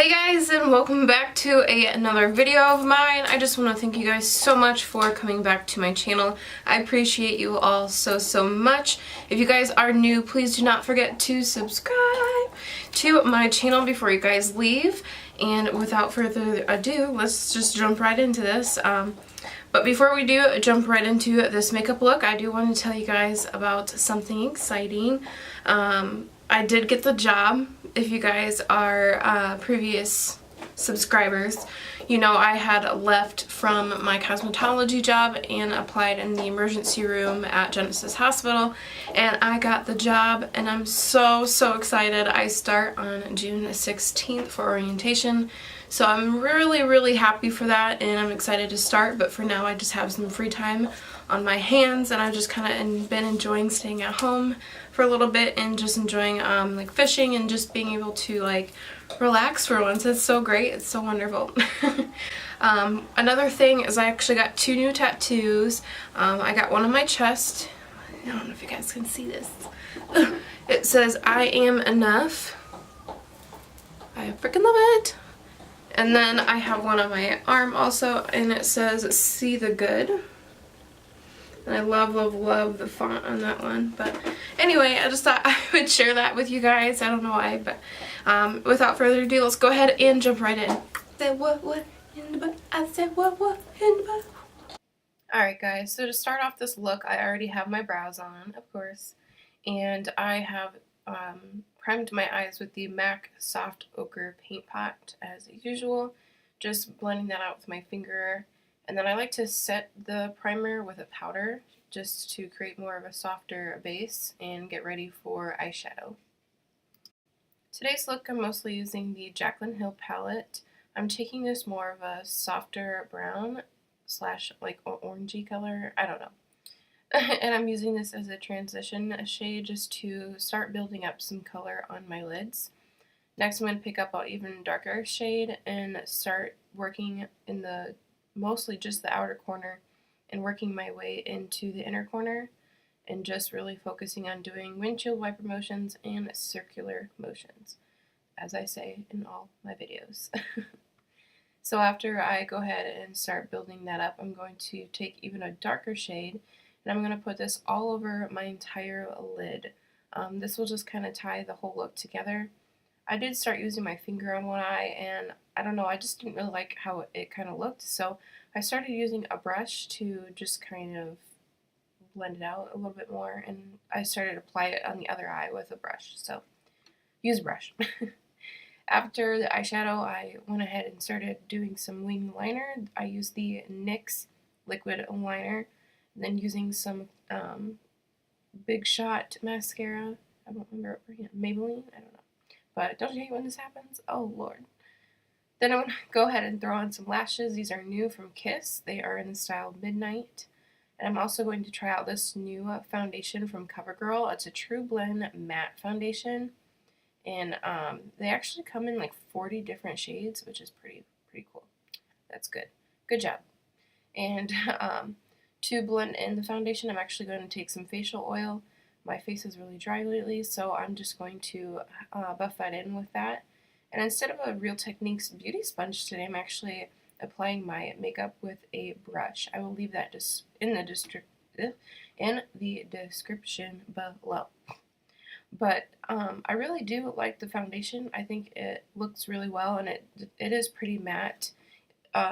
Hey guys, and welcome back to another video of mine. I just want to thank you guys so much for coming back to my channel. I appreciate you all so much. If you guys are new, please do not forget to subscribe to my channel before you guys leave. And without further ado, let's just jump right into this. But before we do jump right into this makeup look, I do want to tell you guys about something exciting. I did get the job. If you guys are previous subscribers, you know I had left from my cosmetology job and applied in the emergency room at Genesis Hospital, and I got the job, and I'm so excited. I start on June 16th for orientation, so I'm really happy for that, and I'm excited to start. But for now I just have some free time on my hands, and I just kind of been enjoying staying at home for a little bit and just enjoying like fishing and just being able to like relax for once. It's so great. It's so wonderful. Another thing is I actually got 2 new tattoos. I got one on my chest. I don't know if you guys can see this. It says I am enough. I freaking love it. And then I have one on my arm also, and it says see the good. And I love the font on that one. But anyway, I just thought I would share that with you guys. I don't know why, but without further ado, let's go ahead and jump right in. I said what in the butt? I said what in the butt? Alright guys, so to start off this look, I already have my brows on, of course. And I have primed my eyes with the MAC Soft Ochre Paint Pot as usual. Just blending that out with my finger. And then I like to set the primer with a powder just to create more of a softer base and get ready for eyeshadow. Today's look, I'm mostly using the Jaclyn Hill palette. I'm taking this more of a softer brown slash like orangey color, I don't know. And I'm using this as a transition shade just to start building up some color on my lids. Next I'm going to pick up an even darker shade and start working in the mostly just the outer corner and working my way into the inner corner, and just really focusing on doing windshield wiper motions and circular motions, as I say in all my videos. So after I go ahead and start building that up, I'm going to take even a darker shade and I'm going to put this all over my entire lid. This will just kind of tie the whole look together. I did start using my finger on one eye, and I don't know, I just didn't really like how it kind of looked, so I started using a brush to just kind of blend it out a little bit more, and I started to apply it on the other eye with a brush, so use a brush. After the eyeshadow, I went ahead and started doing some wing liner. I used the NYX liquid liner, and then using some Big Shot mascara. I don't remember what brand, Maybelline? I don't know. But don't you hate when this happens? Oh Lord. Then I'm going to go ahead and throw on some lashes. These are new from Kiss. They are in the style Midnight. And I'm also going to try out this new foundation from CoverGirl. It's a trublend matte foundation. And they actually come in like 40 different shades, which is pretty cool. That's good. Good job. And to blend in the foundation, I'm actually going to take some facial oil. My face is really dry lately, so I'm just going to buff that in with that. And instead of a Real Techniques beauty sponge today, I'm actually applying my makeup with a brush. I will leave that just in the description below. But I really do like the foundation. I think it looks really well, and it is pretty matte,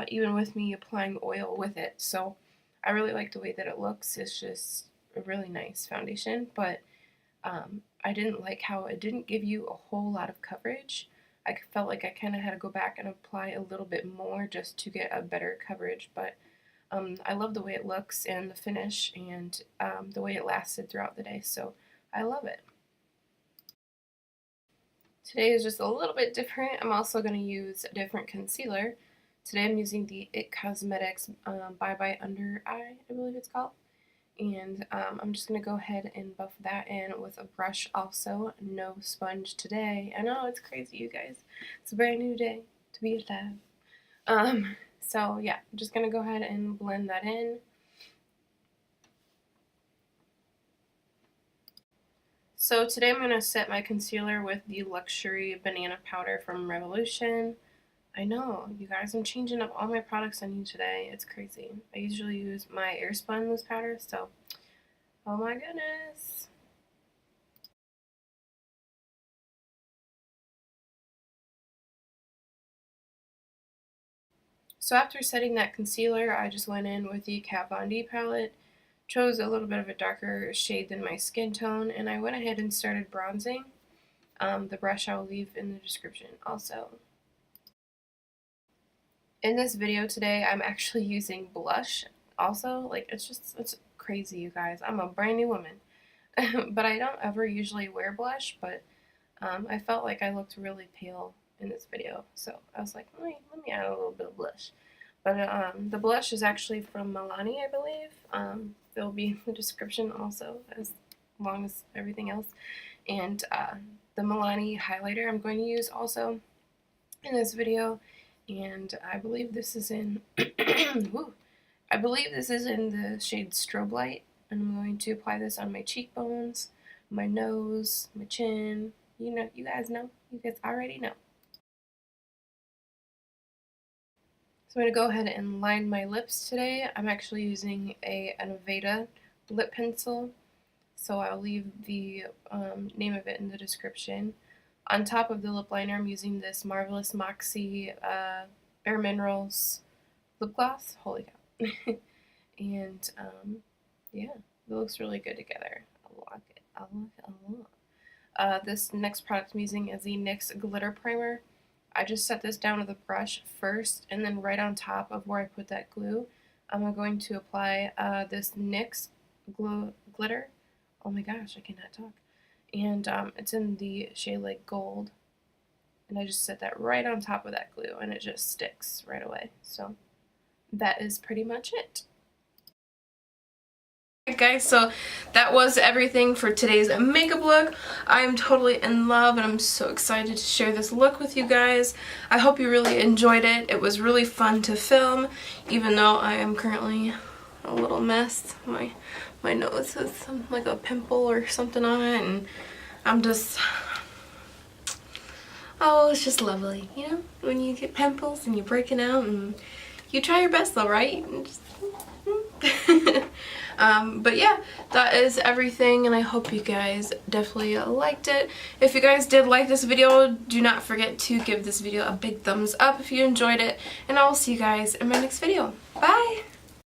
even with me applying oil with it. So I really like the way that it looks. It's just a really nice foundation, but I didn't like how it didn't give you a whole lot of coverage. I felt like I kind of had to go back and apply a little bit more just to get a better coverage, but I love the way it looks and the finish and the way it lasted throughout the day, so I love it. Today is just a little bit different. I'm also going to use a different concealer. Today I'm using the It Cosmetics Bye Bye Under Eye, I believe it's called. And I'm just going to go ahead and buff that in with a brush also. No sponge today. I know, it's crazy, you guys. It's a brand new day to be alive. So yeah, I'm just going to go ahead and blend that in. So today I'm going to set my concealer with the Luxury Banana Powder from Revolution. I know, you guys, I'm changing up all my products on you today. It's crazy. I usually use my Airspun loose powder, so oh my goodness. So after setting that concealer, I just went in with the Katvond palette, chose a little bit of a darker shade than my skin tone, and I went ahead and started bronzing. The brush I'll leave in the description also. In this video today, I'm actually using blush also. Like, it's crazy, you guys. I'm a brand new woman. But I don't ever usually wear blush, but I felt like I looked really pale in this video, so I was like, let me add a little bit of blush. But the blush is actually from Milani, I believe. It'll be in the description also, as long as everything else. And the Milani highlighter I'm going to use also in this video, and I believe this is in I believe this is in the shade Strobe Light, and I'm going to apply this on my cheekbones, my nose, my chin. You know, you guys know. You guys already know. So I'm going to go ahead and line my lips today. I'm actually using an Aveda lip pencil, so I'll leave the name of it in the description. On top of the lip liner, I'm using this Marvelous Moxie Bare Minerals lip gloss. Holy cow. And yeah, it looks really good together. I like it. I like it a lot. This next product I'm using is the NYX Glitter Primer. I just set this down with a brush first, and then right on top of where I put that glue, I'm going to apply this NYX Glitter. Oh my gosh, I cannot talk. And it's in the shade like Gold. And I just set that right on top of that glue, and it just sticks right away. So that is pretty much it. Guys, so that was everything for today's makeup look. I'm totally in love, and I'm so excited to share this look with you guys. I hope you really enjoyed it. It was really fun to film, even though I am currently a little mess. My nose has like a pimple or something on it, and I'm just, oh, it's just lovely, you know, when you get pimples and you're breaking out, and you try your best though, right? But yeah, that is everything, and I hope you guys definitely liked it. If you guys did like this video, do not forget to give this video a big thumbs up if you enjoyed it, and I will see you guys in my next video. Bye!